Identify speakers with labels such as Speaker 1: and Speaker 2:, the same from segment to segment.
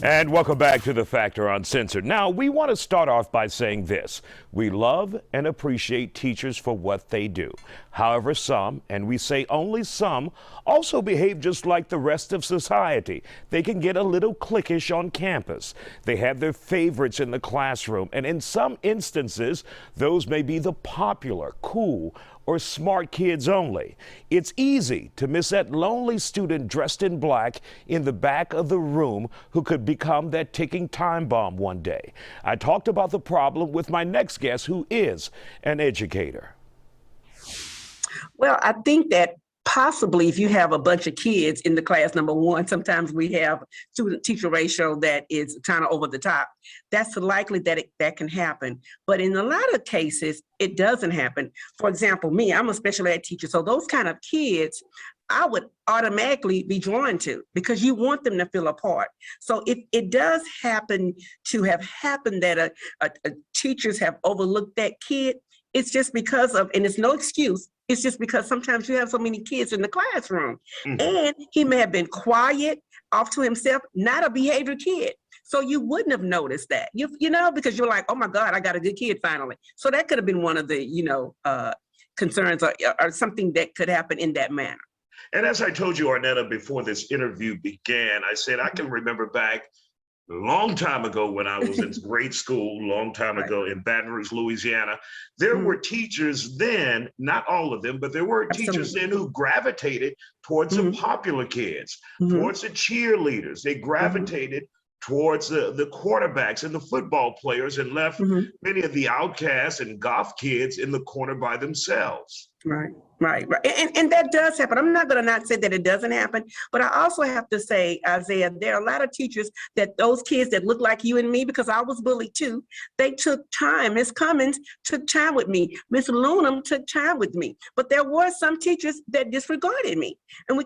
Speaker 1: And welcome back to The Factor Uncensored. Now, we want to start off by saying this. We love and appreciate teachers for what they do. However, some, and we say only some, also behave just like the rest of society. They can get a little cliquish on campus. They have their favorites in the classroom, and in some instances, those may be the popular, cool, or smart kids only. It's easy to miss that lonely student dressed in black in the back of the room who could become that ticking time bomb one day. I talked about the problem with my next guest, who is an educator.
Speaker 2: Well, I think that possibly if you have a bunch of kids in the class, number one, sometimes we have student-teacher ratio that is kind of over the top. That's likely that that can happen. But in a lot of cases, it doesn't happen. For example, me, I'm a special ed teacher. So those kind of kids, I would automatically be drawn to because you want them to feel a part. So if it does happen to have happened that teachers have overlooked that kid, it's just because of, and it's no excuse, it's just because sometimes you have so many kids in the classroom. And he may have been quiet, off to himself, not a behavior kid. So you wouldn't have noticed that, you know, because you're like, oh my God, I got a good kid finally. So that could have been one of the, concerns or something that could happen in that manner.
Speaker 3: And as I told you, Arnetta, before this interview began, I said I can remember back a long time ago when I was in grade school, long time ago in Baton Rouge, Louisiana, there were teachers then, not all of them, but there were teachers then who gravitated towards the popular kids, towards the cheerleaders. They gravitated towards the quarterbacks and the football players and left many of the outcasts and goth kids in the corner by themselves.
Speaker 2: Right. And that does happen. I'm not going to not say that it doesn't happen, but I also have to say, Isaiah, there are a lot of teachers that those kids that look like you and me, because I was bullied too, they took time. Miss Cummins took time with me. Miss Lunam took time with me. But there were some teachers that disregarded me. And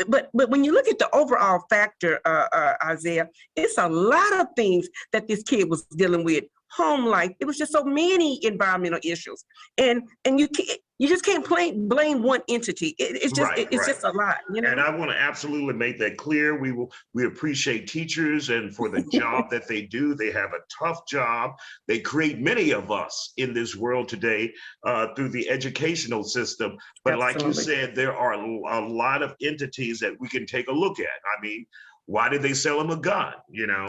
Speaker 2: but when you look at the overall factor, Isaiah, it's a lot of things that this kid was dealing with. Home life, it was just so many environmental issues, and you just can't blame one entity. It's just a lot, you know.
Speaker 3: And I want to absolutely make that clear. We appreciate teachers and for the job that they do. They have a tough job. They create many of us in this world today through the educational system. But like you said, there are a lot of entities that we can take a look at. I mean, why did they sell him a gun? You know.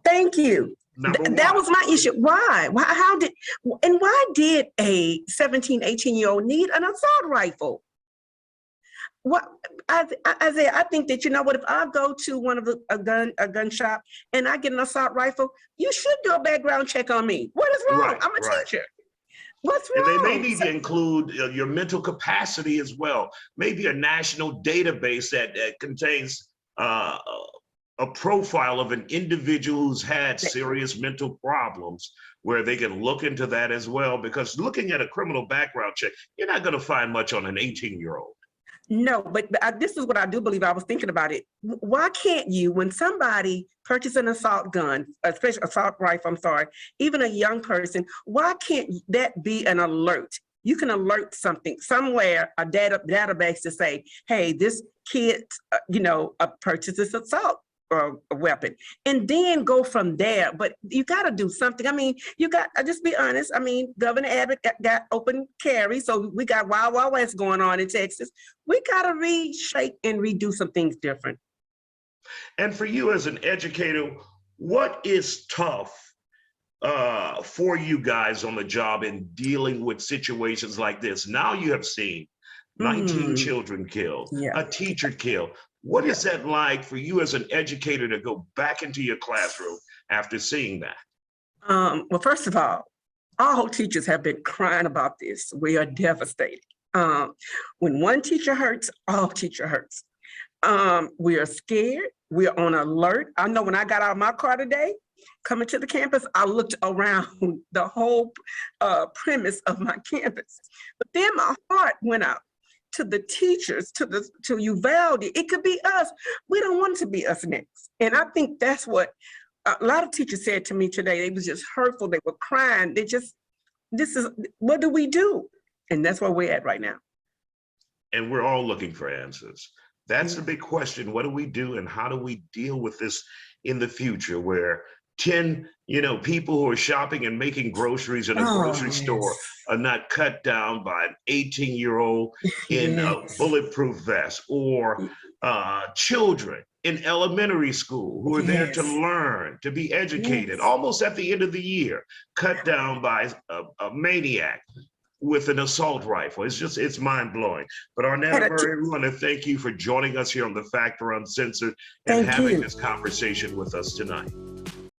Speaker 2: Thank you. That was my issue. Why? Why did a 17, 18-year-old need an assault rifle? Isaiah, I think that, you know what, if I go to one of a gun shop and I get an assault rifle, you should do a background check on me. What is wrong? I'm a teacher. What's wrong?
Speaker 3: And they may need to include your mental capacity as well. Maybe a national database that contains a profile of an individual who's had serious mental problems, where they can look into that as well, because looking at a criminal background check, you're not going to find much on an 18-year-old.
Speaker 2: No, but this is what I do believe. I was thinking about it. Why can't you, when somebody purchases an assault gun, especially assault rifle, even a young person, why can't that be an alert? You can alert something somewhere, a database to say, hey, this kid, purchased this assault a weapon, and then go from there. But you got to do something. I mean, I'll just be honest. I mean, Governor Abbott got open carry, so we got Wild Wild West going on in Texas. We got to reshape and redo some things different.
Speaker 3: And for you as an educator, what is tough for you guys on the job in dealing with situations like this? Now you have seen 19 children killed, a teacher killed. What is that like for you as an educator to go back into your classroom after seeing that?
Speaker 2: Well, first of all teachers have been crying about this. We are devastated. When one teacher hurts, all teacher hurts. We are scared. We are on alert. I know when I got out of my car today, coming to the campus, I looked around the whole premise of my campus. But then my heart went out to the teachers, to Uvalde. It could be us. We don't want it to be us next. And I think that's what a lot of teachers said to me today. They was just hurtful. They were crying. What do we do? And that's where we're at right now.
Speaker 3: And we're all looking for answers. That's the big question. What do we do and how do we deal with this in the future where 10, people who are shopping and making groceries in a grocery store are not cut down by an 18-year-old in a bulletproof vest, or children in elementary school who are there to learn, to be educated, almost at the end of the year, cut down by a maniac with an assault rifle. It's mind-blowing. But Arnetta Murray, we want to thank you for joining us here on The Factor Uncensored and having this conversation with us tonight.